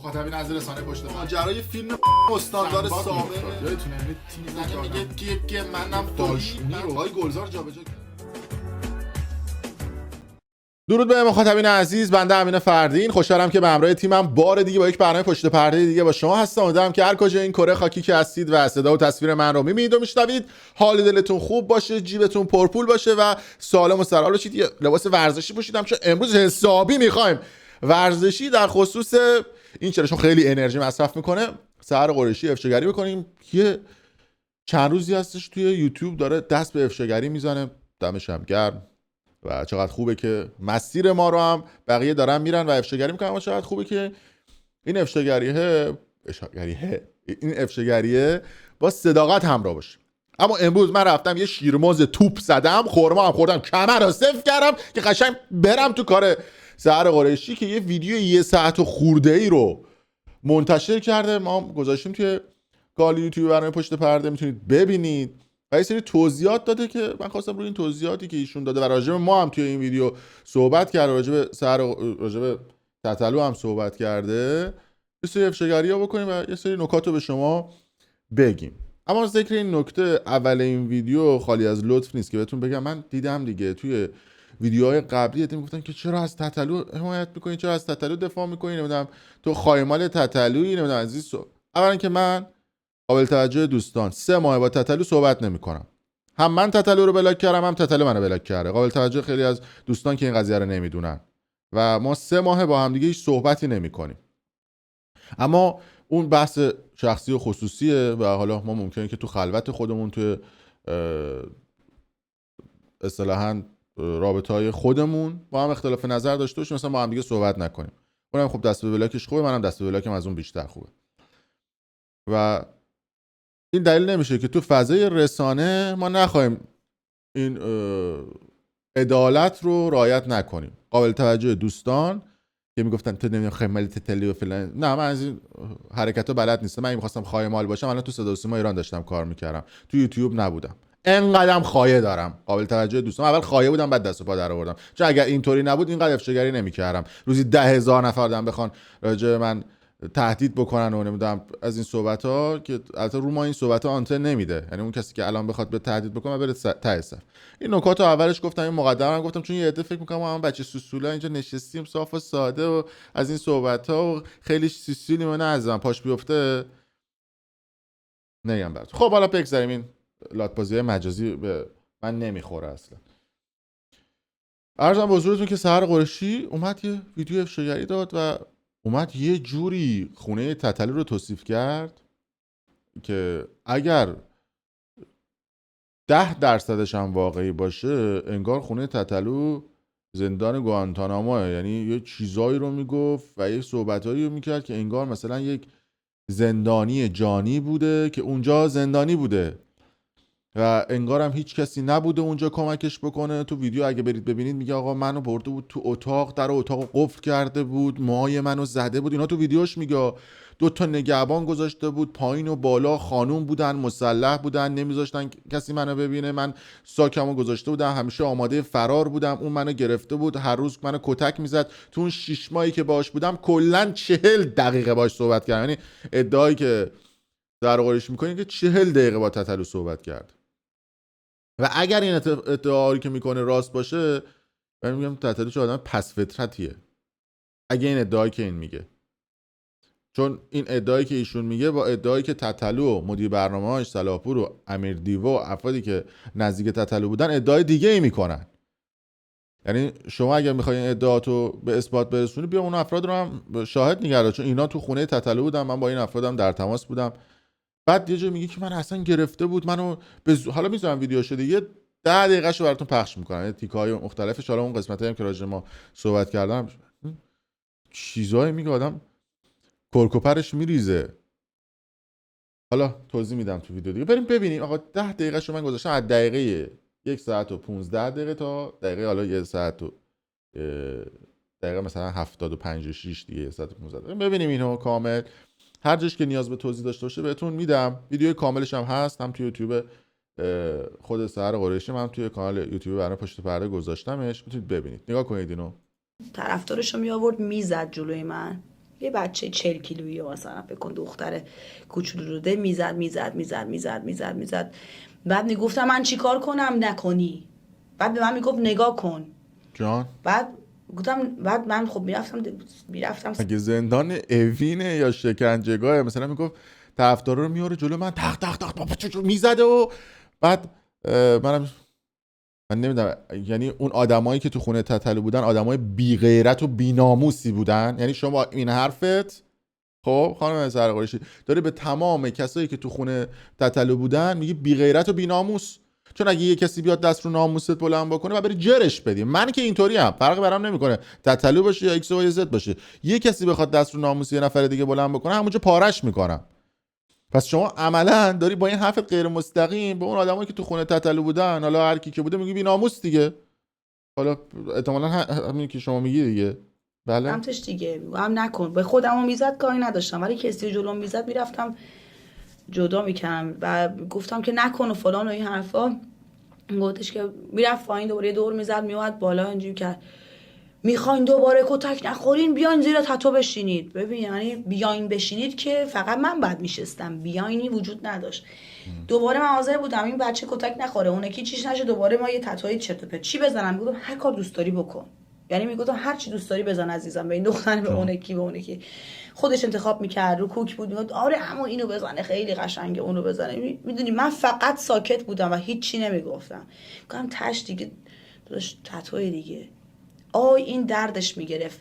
مخاطبین از رسانه پشت پرده ماجرای فیلم استاندار سابق یادتونه تیم میگه که منم داشتونی رو های گلزار جابجا کرد. درود به مخاطبین عزیز، بنده امین فردین خوشحالم که به همراه تیمم بار دیگه با یک برنامه پشت پرده دیگه با شما هستم. امیدوارم که هر کجا این کره خاکی که هستید و صدا و تصویر من رو میبینید و میشنوید حال دلتون خوب باشه، جیبتون پرپول باشه و سالم و سرحال باشید. یه لباس ورزشی پوشیدم چون امروز حسابی میخوایم ورزشی در خصوص این چرا چون خیلی انرژی مصرف میکنه سحر قریشی افشاگری بکنیم. یه چند روزی هستش توی یوتیوب داره دست به افشاگری میزنه، دمش هم گرم و چقدر خوبه که مسیر ما رو هم بقیه دارن میرن و افشاگری میکنن. اما چقدر خوبه که این افشاگریه با صداقت همراه باشه. اما امروز من رفتم یه شیرموز توپ زدم، خورما هم خوردم، کمر رو صفر کردم که قشنگ برم تو کار سحر قریشی که یه ویدیو 1 ساعت خورده ای رو منتشر کرده. ما گذاشتیم توی کانال یوتیوب برنامه پشت پرده، میتونید ببینید و یه سری توضیحات داده که من خواستم روی این توضیحاتی که ایشون داده و راجب ما هم توی این ویدیو صحبت کرده، راجب تتلو هم صحبت کرده، یه سری افشاگری‌ها بکنیم و یه سری نکات رو به شما بگیم. اما ذکر این نکته اول این ویدیو خالی از لطف نیست که بهتون بگم من دیدم دیگه توی ویدیوهای قبلی میگفتن که چرا از تتلو حمایت میکنین، چرا از تتلو دفاع میکنین، نمیدونم تو خایمال تتلویی، نمیدونم عزیز. اولا که من قابل توجه دوستان 3 ماه با تتلو صحبت نمیکنم. هم من تتلو رو بلاک کردم، هم تتلو منو بلاک کرده. قابل توجه خیلی از دوستان که این قضیه رو نمیدونن و ما 3 ماه با هم دیگه هیچ صحبتی نمیکنیم. اما اون بحث شخصی و خصوصیه و حالا ما ممکنه که تو خلوت خودمون توی اصطلاحاً رابطه‌های خودمون با هم اختلاف نظر داشته باشیم، مثلا با هم دیگه صحبت نکنیم. اونم خب دست به بلاکش خوبه، منم دست به بلاکم از اون بیشتر خوبه. و این دلیل نمیشه که تو فضای رسانه ما نخواهیم این عدالت رو رعایت نکنیم. قابل توجه دوستان که میگفتن تو نمیدونم خیمالی تتلی و فلان، نه من از این حرکت‌ها بلد نیستم. من می‌خواستم خایمال باشم الان تو صدا و سیما ایران داشتم کار میکردم، تو یوتیوب نبودم. انقدرم خایه دارم. قابل توجه دوستان، اول خایه بودم بعد دست و پا در آوردم، چون اگر اینطوری نبود اینقدر افشاگری نمیکردم. روزی 10,000 نفر دارن بخوان راجع من تهدید بکنن و نمیدونم از این صحبت ها که البته رو ما این صحبت ها آنتن نمیده، یعنی اون کسی که الان بخواد به تهدید بکنه بره ته صف. این نکات رو اولش گفتم، این مقدمه گفتم چون یه عده فکر میکنم ما هم بچه سوسولا اینجا نشستیم صاف و ساده و از این صحبت ها و خیلی سیسیلی و نه عزیزم پاش بیفته نگم برات. خب حالا بگذاریم، این لاتبازی مجازی به من نمیخوره اصلا. عرضم به حضورتون که سحر قریشی اومد یه ویدیو افشاگری داد و اومد یه جوری خونه تتلو رو توصیف کرد که اگر 10% هم واقعی باشه انگار خونه تتلو زندان گوانتاناموه. یعنی یه چیزایی رو میگفت و یه صحبتایی رو میکرد که انگار مثلا یک زندانی جانی بوده که اونجا زندانی بوده و انگار هم هیچ کسی نبوده اونجا کمکش بکنه. تو ویدیو اگه برید ببینید میگه آقا منو برده بود تو اتاق، در اتاق قفل کرده بود، موهای منو زده بود. اینا تو ویدیوش میگه 2 تا نگهبان گذاشته بود پایین و بالا، خانوم بودن، مسلح بودن، نمیذاشتن کسی منو ببینه. من ساکمو گذاشته بودم، همیشه آماده فرار بودم. اون منو گرفته بود، هر روز منو کتک میزد. تو اون 6 ماهی که باهاش بودم کلا 40 دقیقه باهاش صحبت کردم. یعنی ادعایی که در قریش میکنه که 40 دقیقه با تتلو صحبت کرد. و اگر این ادعایی که میکنه راست باشه، من میگم تتلو چه آدم پس فطرتیه اگه این ادعایی که این میگه. چون این ادعایی که ایشون میگه با ادعایی که تتلو و مدیر برنامه‌هاش صلاحپور و امیر دیو و افرادی که نزدیک تتلو بودن ادعای دیگه ای میکنن. یعنی شما اگر میخوای این ادعاتو به اثبات برسونی بیا اون افراد رو هم شاهد نگرد، چون اینا تو خونه تتلو بودن، من با این افرادم در تماس بودم. بعد یه جا میگه که من اصلا گرفته بود منو حالا میذارم ویدیو شده یه 10 دقیقه‌شو براتون پخش میکنم، تیک‌های مختلفش. حالا اون قسمتایی هم که راجع ما صحبت کردم چیزایی میگه آدم کرکوپرش میریزه. حالا توضیح میدم تو ویدیو دیگه، بریم ببینیم. آقا 10 دقیقه‌شو من گذاشتم از دقیقه 1 ساعت و 15 دقیقه تا دقیقه حالا 1 ساعت و دقیقه مثلا 75 و 6 دیگه 1 ساعت و 15 دقیقه. ببینیم اینو کامل. هر جاش که نیاز به توضیح داشته باشه بهتون میدم. ویدیو کاملش هم هست، هم توی یوتیوب خود سحر قریشی، هم توی کانال یوتیوب برای پشت پرده گذاشتمش، میتونید ببینید. نگاه کنید اینو. طرفدارشو می آورد میزد جلوی من. یه بچه 40 کیلویی مثلا فکر کن دختر کوچولو رو ده میزد. بعد میگفتم من چیکار کنم نکنی. بعد به من میگفت نگاه کن. جان بعد من خب میرفتم اگه زندان اوینه یا شکنجهگاه، مثلا میگفت طرفدارا رو میاره جلو من تق تق تق تق میزده و بعد من نمیدونم، یعنی اون آدمایی که تو خونه تتلو بودن آدمای بی غیرت و بی ناموسی بودن. یعنی شما این حرفت خب خانم سرقریشی داره به تمام کسایی که تو خونه تتلو بودن میگی بی غیرت و بی ناموس، چون اگه یه کسی بیاد دست رو ناموست بلند بکنه و بری جرش بدی. من که اینطوری ام، فرقی برام نمیکنه تتلو باشه یا ایکس و وای زد باشه، یه کسی بخواد دست رو ناموس یه نفر دیگه بلند بکنه همونجا پارش میکنم. پس شما عملا داری با این حرفت غیر مستقیم به اون آدمایی که تو خونه تتلو بودن، حالا هر کی که بوده، میگی بی ناموس دیگه. حالا احتمالاً همین که شما میگی دیگه. بله سمتش دیگه میگم نکن. به خودمو میزد کاری نداشتم، ولی کسی جلوم میزد میرفتم جدا میکنم و گفتم که نکن و فلان و این حرفا. گفتش که میرفت پایین دوباره یه دور میزد میومد بالا اینجوری که میخواین دوباره کتک نخورین بیاین زیر تتو بشینید. ببین یعنی بیاین بشینید که فقط من بعد میشستم، بیاینی وجود نداشت. دوباره من حاضر بودم این بچه کتک نخوره، اون یکی چیش نشه، دوباره ما یه تتوی چرت و پرت چی بزنم. میگفتم هر کار دوست داری بکن، یعنی میگفتم هر چی دوست داری بزن عزیزم، به این دختر به اون یکی خودش انتخاب میکرد. رو کوک بود میگفت آره اما اینو بزنه خیلی قشنگه، اونو بزنه. میدونی من فقط ساکت بودم و هیچی نمیگفتم. گفتم تاش دیگه داشت تتوی دیگه این دردش میگرفت.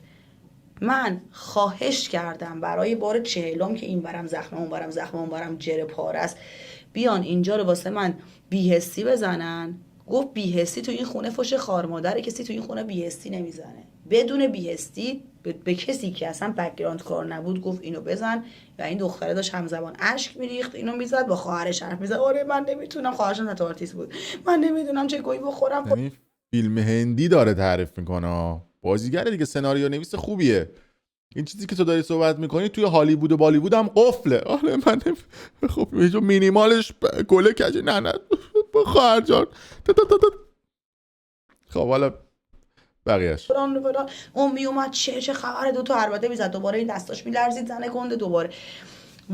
من خواهش کردم برای بار 40م که این برم زخمه اون برم جره پاره است، بیان اینجا رو واسه من بی‌حسی بزنن. گفت بی‌حسی تو این خونه فوش خار مادره، کسی تو این خونه بی‌حسی نمیزنه. بدون بی‌حسی به کسی که اصلا بک‌گراند کار نبود گفت اینو بزن. و این دختره داشت همزمان اشک میریخت، اینو میزد با خواهرش حرف میزد. آره من نمیتونم، خواهرشم تتو آرتیست بود، من نمیدونم چه گویی بخورم. یعنی فیلم هندی داره تعریف میکنه. بازیگر دیگه، سناریو نویس خوبیه. این چیزی که تو داری صحبت میکنی توی هالیوود و بالیوود هم قفله. آره من خب مینیمالش گله کجی نه خواهر جان. خب حالا بقیهش اون میومد چه خبره، دوتا البته میزد، دوباره این دستاش میلرزید زنه گنده دوباره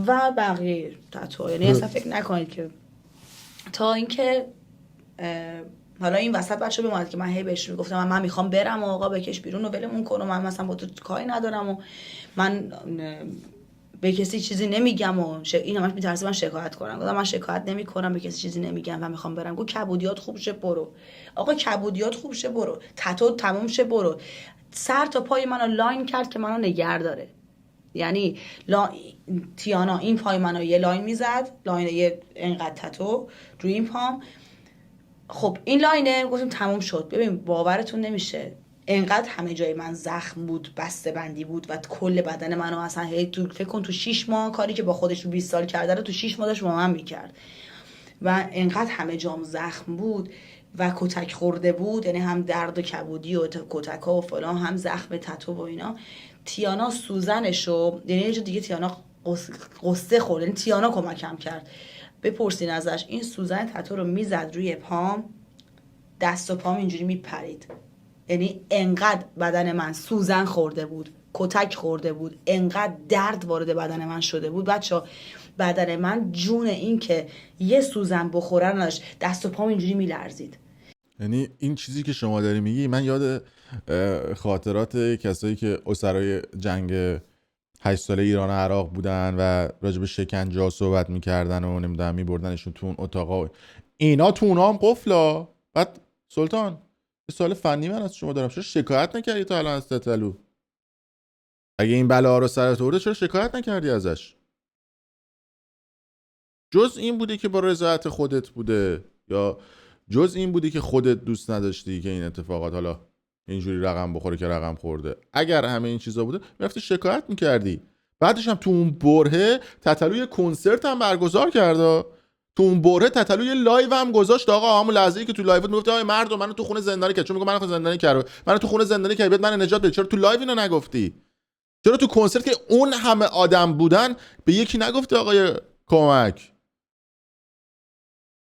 و بقیه تتو. یعنی اصلا فکر نکنید که تا اینکه حالا این وسط بچه بماند که من هی بهش میگفتم من میخوام برم و آقا بکش بیرون و ولمون کن و من مثلا با تو کاری ندارم و من به کسی چیزی نمیگم و این همش میترسه من شکایت کنم. گفتم من شکایت نمیکنم، به کسی چیزی نمیگم و میخوام برم. گفت کبودیات خوب شه برو. آقا کبودیات خوب شه برو، تتو تموم شه برو. سر تا پای منو لاین کرد که منو نگه داره. یعنی تیانا این پای منو یه لاین میزد، لاین یه اینقدر تتو روی این پام. خب این لاینه گفتیم تموم شد. ببین باورتون نمیشه انقدر همه جای من زخم بود، بسته بندی بود و کل بدن منو اصلا تو فکر کن تو 6 ماه کاری که با خودش تو 20 سال کرده رو تو 6 ماه داشت با من میکرد و انقدر همه جام زخم بود و کتک خورده بود. یعنی هم درد و کبودی و کتک ها و فلان، هم زخم تتو و اینا. تیانا سوزنشو، یعنی یه جا دیگه تیانا قصه خورد، یعنی تیانا کمکم کرد. بپرسین ازش، این سوزن تتو رو میزد روی پام، دست و پام اینجوری میپرید. یعنی انقدر بدن من سوزن خورده بود، کتک خورده بود، انقدر درد وارد بدن من شده بود بچه‌ها، بدن من جون این که یه سوزن بخوره نداشت، دست و پام اینجوری میلرزید. یعنی این چیزی که شما داری میگی من یاد خاطرات کسایی که اسرای جنگ 8 ساله ایران و عراق بودن و راجع به شکنجه ها صحبت میکردن و نمیدونم میبردنشون تو اون اتاقا، اینا تو اونا هم قفلا. بعد سلطان یه سوال فنی من از شما دارم، چرا شکایت نکردی تا الان از تتلو؟ اگه این بلا رو سرت آورده چرا شکایت نکردی ازش؟ جز این بودی که با رضایت خودت بوده یا جز این بودی که خودت دوست نداشتی که این اتفاقات حالا اینجوری رقم بخوره که رقم خورده؟ اگر همه این چیزا بوده میرفتی شکایت میکردی. بعدش هم تو اون برهه تتلو یه کنسرت هم برگزار کرده. تو اون برهه تتلو یه لایو هم گذاشت. آقا همون لحظه‌ای که تو لایو میگفت آقا مردم منو تو خونه زندانی کرد، چون میگم منو زندانی کرد، منو تو خونه زندانی کرد، من نجات بده. چرا تو لایو اینو نگفتی؟ چرا تو کنسرت که اون همه آدم بودن به یکی نگفتی آقا کمک؟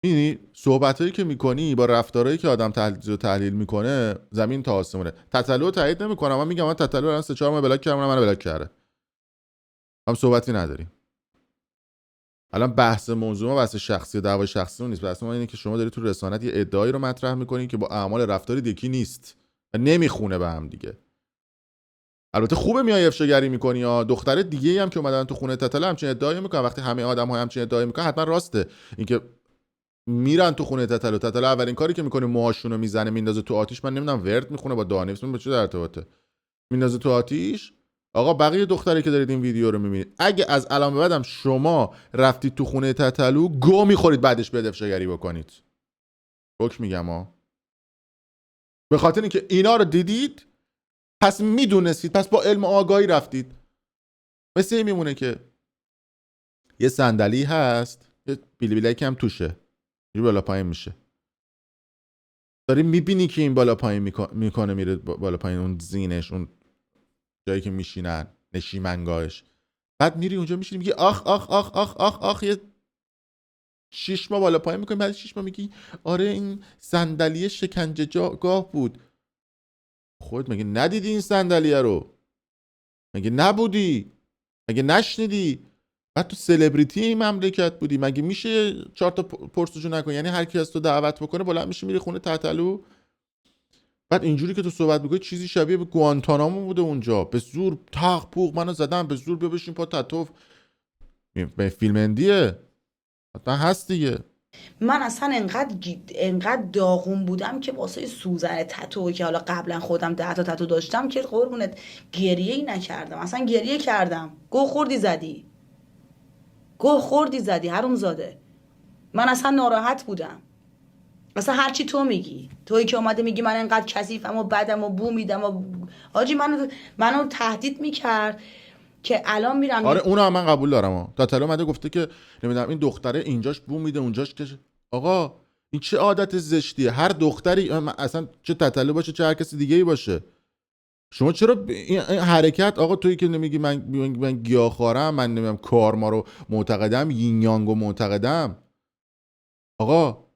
می‌بینی صحبتایی که میکنی با رفتارهایی که آدم تحلیل میکنه زمین تا آسمونه. تتلو تایید نمیکنم، من میگم من تتلو الان 3-4 ماه بلاک کردم، منو بلاک کرده. هم صحبتی نداریم. الان بحث موضوع ما بحث شخصی دعوای شخصی نیست. بحث ما اینه که شما داری تو رسانت یه ادعایی رو مطرح میکنین که با اعمال رفتار یکی نیست و نمیخونه به هم دیگه. البته خوبه میای افشاگری میکنی یا دختر دیگه هم که اومدن تو خونه تتلو همچین ادعایی میکنن. وقتی همه آدم‌ها همچین ادعایی میکنن حتما راسته. اینکه میرن تو خونه تتلو اولین کاری که میکنه موهاشون رو میزنه میندازه تو آتیش. من نمیدونم ورد میخونه با دانش با چه در ارتباطه، میندازه تو آتیش. آقا بقیه دختری که دارید این ویدیو رو میبینید اگه از الان به بعدم شما رفتید تو خونه تتلو گو میخورید بعدش بیاد افشاگری بکنید. روک میگم ها، به خاطر اینکه اینا رو دیدید پس میدونستید، پس با علم و آگاهی رفتید. مثل این میمونه که یه صندلی هست یه بیلک هم توشه، یه بالا پایین میشه، داری میبینی که این بالا پایین میکنه میره بالا پایین، اون زینش، اون جایی که میشینن نشیمنگاهش، بعد میری اونجا میشینی میگی آخ آخ آخ آخ آخ آخ، یه 6 ماه بالا پایین میکنی، بعد 6 ماه میگی آره این صندلی شکنجه جاگاه بود. خودت مگه ندیدی این صندلیه رو؟ مگه نبودی؟ مگه نشنیدی؟ بعد تو سلبریتی این مملکت بودی، مگه میشه 4 تا پرسجو نکنی؟ یعنی هر کی از تو دعوت بکنه بلند میشی میری خونه تتلو. بعد اینجوری که تو صحبت میکنی چیزی شبیه به گوانتانامو بوده اونجا، به زور تاق پوق منو زدن، به زور بیا بشین پا تتو. به فیلم اندیه حتما هست دیگه. من اصلا انقدر داغون بودم که واسه سوزن تتو که حالا قبلا خودم 10 تا تتو داشتم که قربونت گریه‌ای نکردم. اصلا گریه کردم. گوه خوردی زدی حرومزاده. من اصلا ناراحت بودم. اصلا هرچی تو میگی، تویی که اومده میگی من انقدر کثیفم و بدم و بو میدم و حاجی منو تهدید میکرد که الان میرم. آره اونو من قبول دارم. تتلو اومده گفته که نمیدونم این دختره اینجاش بو میده اونجاش که آقا این چه عادت زشتیه. هر دختری اصلا چه تتلو باشه چه هر کسی دیگه ای باشه، شما چرا این حرکت آقا تویی که نمیگی من گیاهخوارم، من نمیدونم کارما رو معتقدم، یین یانگو معتقدم. آقا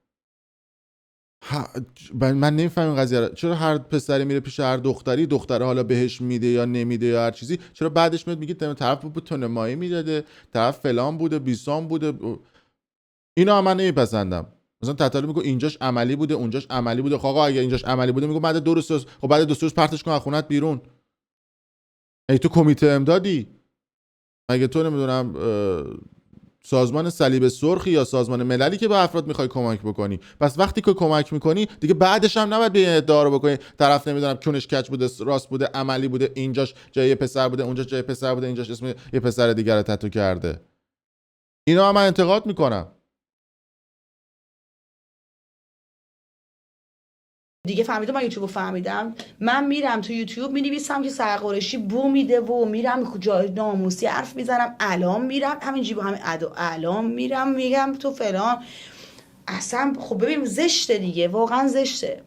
من نمیفهمم این قضیه رو. چرا هر پسری میره پیش هر دختره حالا بهش میده یا نمیده یا هر چیزی، چرا بعدش میاد میگه طرف بود تنمایی میداده، طرف فلان بوده بیسان بوده. اینا من نمیپسندم. مثلا تتلو میگه اینجاش عملی بوده اونجاش عملی بوده. آقا اگه اینجاش عملی بوده میگه بعد 2 روز، خب بعد 2 روز پرتش کن از خونت بیرون. ای تو کمیته امدادی؟ مگه تو نمیدونم سازمان صلیب سرخی یا سازمان مللی که به افراد میخوای کمک بکنی؟ پس وقتی که کمک میکنی دیگه بعدش هم نباید به ادعا رو بکنی طرف نمیدونم کونش کج بوده، راست بوده، عملی بوده، اینجاش جای یه پسر بوده، اونجاش جای پسر بوده، اینجاش اسم یه پسر دیگر رو تتو کرده. اینا هم من انتقاد میکنم. دیگه فهمیدم، من یوتیوب فهمیدم. من میرم تو یوتیوب مینویسم که سرقرشی بو میده و میرم جای ناموسی حرف میزنم. الان میرم همینجوری با همین ادا الان میرم میگم تو فلان. اصلا خب ببین زشته دیگه، واقعا زشته.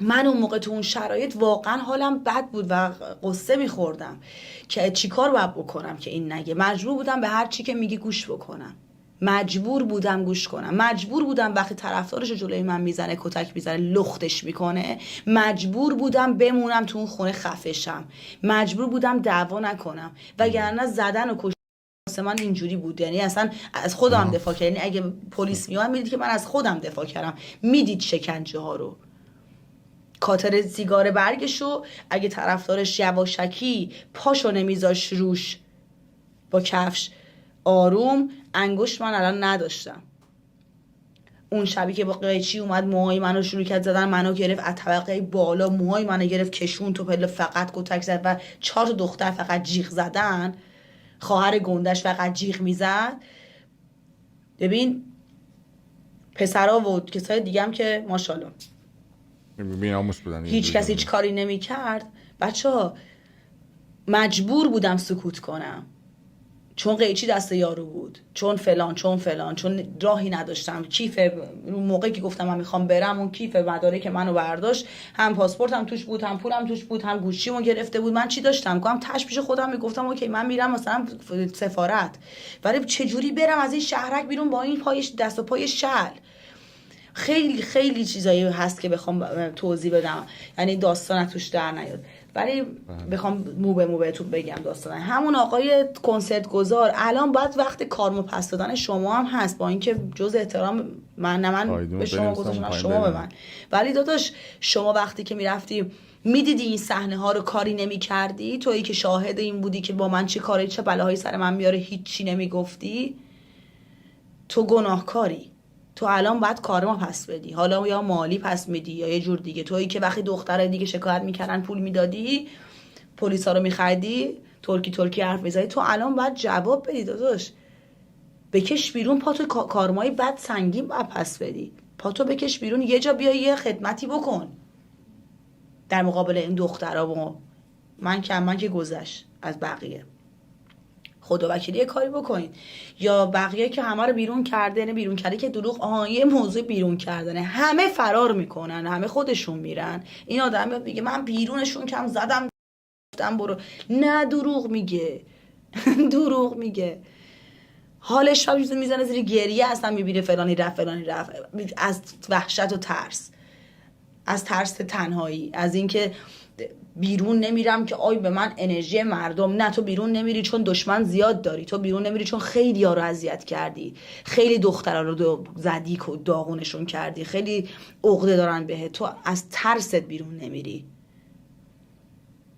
من اون موقع تو اون شرایط واقعا حالم بد بود و قصه میخوردم که چیکار باید بکنم که این نگه. مجبور بودم به هر چی که میگی گوش بکنم، مجبور بودم گوش کنم، مجبور بودم وقتی طرفدارش جلوی من میزنه کتک میزنه لختش میکنه، مجبور بودم بمونم تو اون خونه خفشم، مجبور بودم دعوا نکنم، وگرنه زدن و کشتن من اینجوری بود. یعنی اصلا از خودم دفاع کردم. یعنی اگه پلیس میاد میدید که من از خودم دفاع کردم، میدید شکنجه ها رو. کاتر سیگار برگشو اگه طرفدارش یواشکی پاشو نمیذاش روش با کفش آروم، انگشت من الان نداشتم. اون شبی که با قیچی اومد موهای منو شروع کرد زدن، منو گرفت از طبقه بالا موهای منو گرفت کشون تو پله، فقط کتک زد و 4 تا دختر فقط جیغ زدن. خواهر گندش فقط جیغ میزد. ببین پسرا و کسای دیگه هم که ماشاءالله بی‌ناموس بودن، هیچ کسی هیچ کاری نمی‌کرد. بچه‌ها مجبور بودم سکوت کنم چون قیچی دست یارو بود، چون فلان چون راهی نداشتم. کیف اون موقعی که گفتم من میخوام برم، اون کیف مدارک منو برداشت، هم پاسپورتم توش بود، هم پولم توش بود، هم گوشیمو گرفته بود. من چی داشتم کنم؟ تاش پیش خودم میگفتم اوکی من میرم مثلا سفارت، ولی چه جوری برم از این شهرک بیرون با این پایش دست و پای شل؟ خیلی خیلی چیزایی هست که بخوام توضیح بدم، یعنی داستان توش در نیاد. ولی بخوام مو به مو بهتون بگم داستان همون آقای کنسرت گذار الان باید وقت کارمو پس دادن شما هم هست، با اینکه جز احترام من به شما گذاشتم شما به من، ولی داداش شما وقتی که میرفتی میدیدی این صحنه ها رو کاری نمی کردی، تویی که شاهد این بودی که با من چی کاری چه بلاهایی سر من میاره هیچی نمیگفتی، تو گناهکاری. تو الان باید کارما پس بدی، حالا یا مالی پس میدی یا یه جور دیگه. تویی که وقتی دخترای دیگه شکایت میکردن پول میدادی، پلیسا رو میخریدی، ترکی حرف میزدی، تو الان باید جواب بدی داداش. بکش بیرون پاتو، کارمای بد سنگین باید پس بدی، پاتو بکش بیرون، یه جا بیا یه خدمتی بکن در مقابل این دخترها. و من که گذشت از بقیه، خدا وکیلی کاری بکنین. یا بقیه که همه رو بیرون کرده، نه بیرون کرده که دروغ، یه موضوع بیرون کردنه، همه فرار میکنن، همه خودشون میرن. این آدم میاد میگه من بیرونشون کم زدم گفتم برو، نه دروغ میگه دروغ میگه. حالش رو میزنه زیر گریه، اصلا میبینه فلانی رفت از وحشت و ترس، از ترس تنهایی، از اینکه بیرون نمیرم که آی به من انرژی مردم. نه، تو بیرون نمیری چون دشمن زیاد داری، تو بیرون نمیری چون خیلی ها رو اذیت کردی، خیلی دخترها رو زدی و داغونشون کردی، خیلی عقده دارن بهت، تو از ترست بیرون نمیری.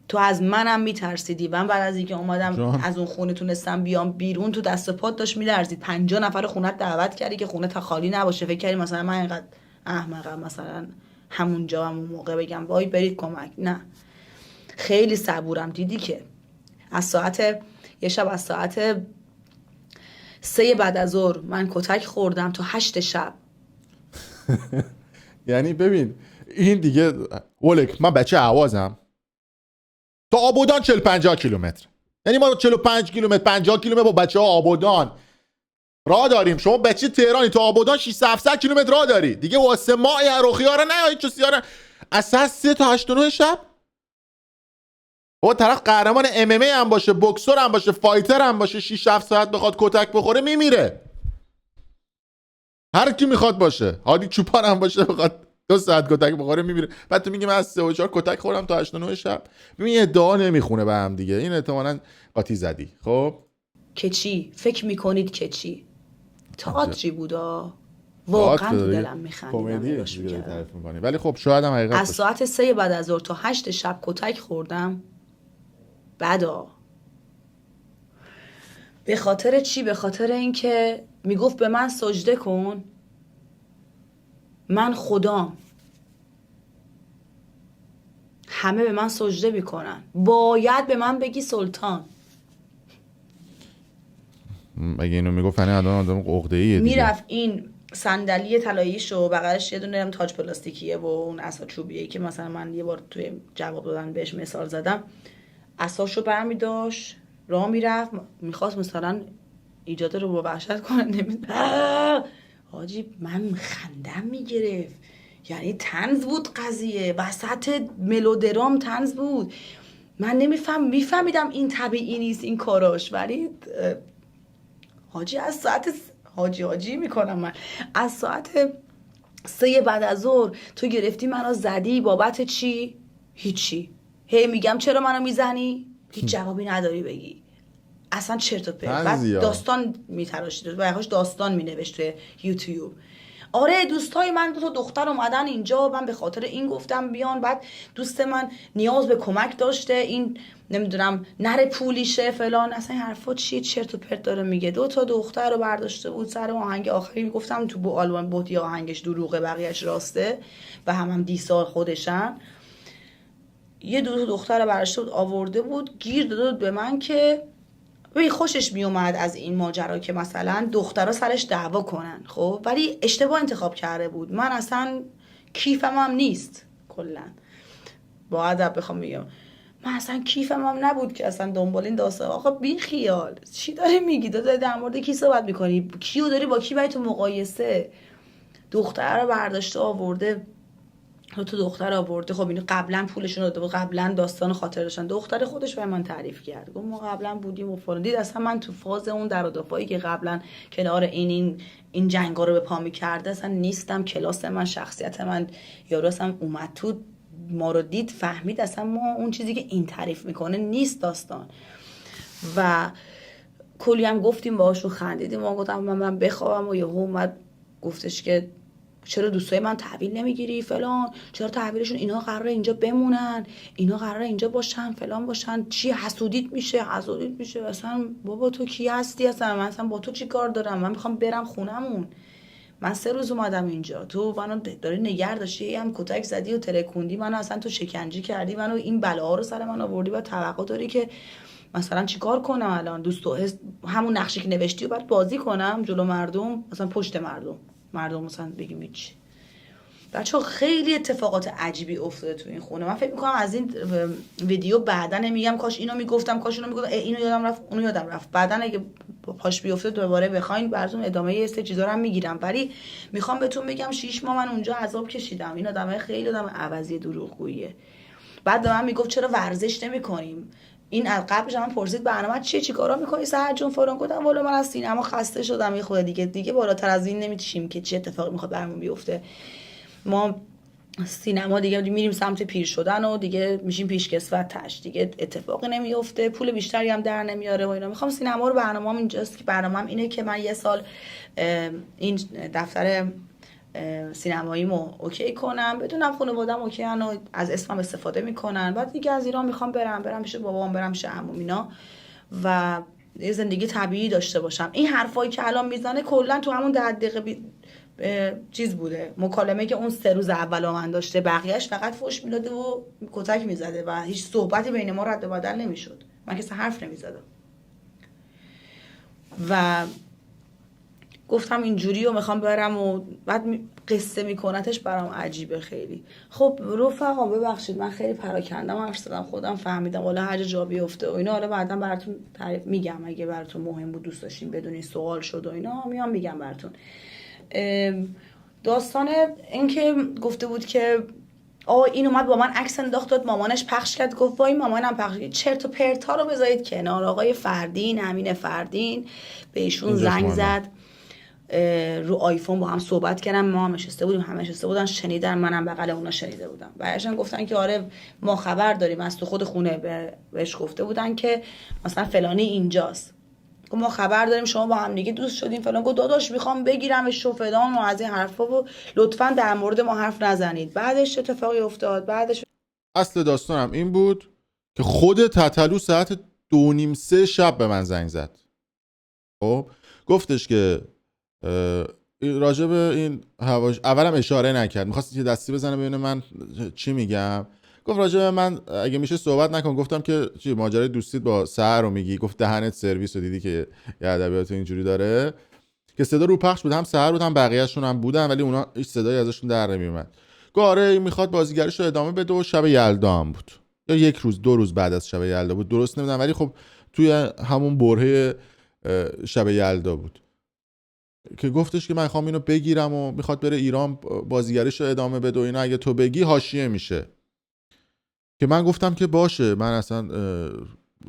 تو از منم میترسیدی. من بعد از اینکه اومدم از اون خونه تونستم بیام بیرون، تو دست و پات داشت میلرزید. 50 نفر خونت دعوت کردی که خونه تا خالی نباشه، فکر کردی مثلا من اینقدر احمقم مثلا همونجا همون موقع بگم وای برید کمک. نه، خیلی صبورم. دیدی که یه شب از ساعت 3 بعد از ظهر من کتک خوردم تا 8 شب. یعنی ببین این دیگه ولک، من بچه عوازم، تا آبادان 40-50 کیلومتر، یعنی ما 45 کیلومتر 50 کیلومتر با بچه ها آبادان راه داریم. شما بچه تهرانی تا آبادان 600-700 کیلومتر راه داری دیگه، واسه ما رخیاره نه هیچ چیزی از ساعت 3 تا 8 و 9 شب. و طرف قهرمان ام ام ای هم باشه، بوکسور هم باشه، فایتر هم باشه، 6-7 ساعت بخواد کتک بخوره میمیره. هر کی میخواد باشه، هادی چوپان هم باشه بخواد 2 ساعت کتک بخوره میمیره. بعد تو میگی من از 3 و 4 کتک خوردم تا 8 و 9 شب. ببین ادعا نمیخونه به هم دیگه، این احتمالاً قاطی زدی. خب که چی فکر میکنید که چی تئاتری بودا، واقعا تو دلم میخندیدم تعریف میکنی، ولی خب شاید هم حقیقت از ساعت 3 بعد از ظهر تا 8 شب کتک خوردم. بعدا به خاطر چی؟ به خاطر اینکه میگفت به من سجده کن، من خدام، همه به من سجده میکنن، باید به من بگی سلطان. اگه اینو میگفت یعنی آدم عقده‌ایه دیگه. میرفت این صندلی طلاییشو بغلش یه دونه تاج پلاستیکیه و اون عصا چوبیه که مثلا من یه بار توی جواب دادن بهش مثال زدم، عصاشو برمی‌داشت راه میرفت، میخواست مثلا ایجاد رو با وحشت کنه، نمیدونم حاجی من خندم میگرفت. یعنی طنز بود قضیه، وسط ملودرام طنز بود. من میفهمیدم این طبیعی نیست این کاراش، ولی حاجی از ساعت حاجی میکنم من از ساعت 3 بعد از ظهر تو گرفتی منو زدی بابت چی؟ هیچی. هی میگم چرا منو میزنی؟ هیچ جوابی نداری بگی. اصلا چرت و پرت. بعد داستان میتراشید، بعدش داستان مینوشت توی یوتیوب. آره دوستای من 2 دختر اومدن اینجا، من به خاطر این گفتم بیان، بعد دوست من نیاز به کمک داشته، این نمیدونم نره پولیشه فلان. اصلا این حرفا چیه؟ چرت و پرت داره میگه. 2 تا دختر رو برداشته بود سر آهنگ آخری، میگفتم تو با آلبوم بودی آهنگش دروغه بقیه‌اش راسته و هم دیسا خودشن. یه 2 تا دختر رو برداشته بود آورده بود، گیر داده به من که ببین خوشش میومد از این ماجرا که مثلا دخترها سرش دعوا کنن، خب ولی اشتباه انتخاب کرده بود. من اصلا کیفم هم نیست، کلا با ادب بخوام بگم من اصلا کیفم هم نبود که اصلا دنبال این داستان. آقا بی خیال چی داری میگی؟ داری در مورد کی صحبت میکنی؟ کیو داری با کی باید تو مقایسه؟ دختر رو برداشته آورده، 2 تا دختر آورده. خب اینو قبلا پولشون داده بود، قبلا داستان خاطر داشتن. دختر خودش به من تعریف کرد، گفت ما قبلا بودیم و فلان. دید اصلا من تو فاز اون در و دفاعی که قبلا کنار این جنگا رو به پا می‌کرده اصلا نیستم. کلاس من، شخصیت من، یارو اصلا اومد تو ما رو دید فهمید اصلا ما اون چیزی که این تعریف میکنه نیست داستان. و کلی هم گفتیم باهاشون خندیدیم و گفتم من بخوابم و یهو اومد گفتش که چرا دوستای من تحویل نمیگیری فلان، چرا تحویلشون اینا قراره اینجا بمونن، اینا قراره اینجا باشن فلان باشن، چی حسودیت میشه اصلا بابا تو کی هستی اصلا، من اصلا با تو چی کار دارم، من میخوام برم خونمون، من 3 روز اومدم اینجا، تو منو داری نگه داشتی، هم کتک زدی و ترکوندی منو، اصلا تو شکنجه کردی منو، این بلاها رو سر من آوردی و توقع داری که مثلا چیکار کنم الان، همون نقشی که نوشتی و بعد بازی کنم جلو مردم، مثلا پشت مردم مثلا بگیم هیچ. بچه‌ها خیلی اتفاقات عجیبی افتاده تو این خونه. من فکر می‌کنم از این ویدیو بعدا نمیگم کاش اینو میگفتم، کاش اونو میگفتم، اینو یادم رفت اونو یادم رفت، بعدا اگه پاش بیفته دوباره بخواین براتون ادامه یه سری چیزا رو هم میگیرم، ولی میخوام بهتون بگم 6 ماه من اونجا عذاب کشیدم. این آدمه خیلی آدم عوضی دروغگوییه. بعد به من میگفت چرا ورزش نمی‌کنیم، این از قبلش من پرسید برنامه چیکارا می‌کنی سحر جون فلان، گفتم والا من از سینما خسته شدم، یه خود دیگه بالاتر از این نمی‌تشیم که چه اتفاقی می‌خواد برامون بیفته. ما سینما دیگه میریم سمت پیر شدن و دیگه میشیم پیشکسوتش، دیگه اتفاقی نمیفته، پول بیشتری هم در نمیاره و اینا. میخوام سینما رو، برنامه‌ام اینجاست که برنامه‌ام اینه که من یه سال این دفتر سینماییمو اوکی کنم، بدونم خانواده‌ام اوکی ان و از اسمم استفاده میکنن، بعد دیگه از ایران میخوام برم پیش بابام، برم پیش عموم اینا و یه زندگی طبیعی داشته باشم. این حرفایی که الان میزنه کلا تو همون 10 دقیقه چیز بوده، مکالمه که اون 3 روز اول من داشته، بقیهش فقط فوش میداده و کتک میزده و هیچ صحبتی بین ما رد و بدل نمیشد، من کسی حرف نمیزدم و گفتم اینجوری و میخوام برم و بعد قصه میکنتش برام عجیبه خیلی. خب رفقا ببخشید من خیلی پراکندم حرف زدم، خودم فهمیدم والا هر جا بیفته و اینا، حالا بعدا براتون تعریف میگم اگه براتون مهم بود دوست داشتین بدونین سوال شد و اینا میام میگم براتون. داستان این که گفته بود که این اومد با من عکس انداخت داد مامانش پخش کرد، گفت وای مامانم پخش کرد، چرت و پرتا رو بذارید کنار. آقای فردین، امین فردین به ایشون زنگ زد، رو آیفون با هم صحبت کردم، ما هم نشسته بودیم، همه نشسته بودن شنیدن، منم بغل اونا شنیده بودم. برایشون گفتن که آره ما خبر داریم، از تو خود خونه بهش گفته بودن که مثلا فلانی اینجاست، ما خبر داریم شما با هم دیگه دوست شدین فلان. گفت داداش میخوام بگیرمش و فلان و از این حرفا و لطفاً در مورد ما حرف نزنید. بعدش اتفاقی افتاد، بعدش اصل داستانم این بود که خود تتلو ساعت 2:30 شب به من زنگ زد. خب گفتش که راجب این هواش اولم اشاره نکرد، میخواست یه دستی بزنه ببینه من چی میگم. گفت راجب من اگه میشه صحبت نکن. گفتم که چی ماجرای دوستیت با سحر رو میگی؟ گفت دهنت سرویس رو دیدی که یه ادبیات اینجوری داره. که صدا رو پخش بود، هم سحر بود هم بقیه‌شون هم بودن ولی اونا هیچ صدایی ازشون در نمیومد. گفت آره میخواد بازیگریش رو ادامه بده و شب یلدا هم بود یا 1 روز 2 روز بعد از شب یلدا بود، درست نمیدونم، ولی خب توی همون برهه شب یلدا بود که گفتش که من میخوام اینو بگیرم و میخواد بره ایران بازیگریش رو ادامه بده و اینا، اگه تو بگی حاشیه میشه. که من گفتم که باشه، من اصلا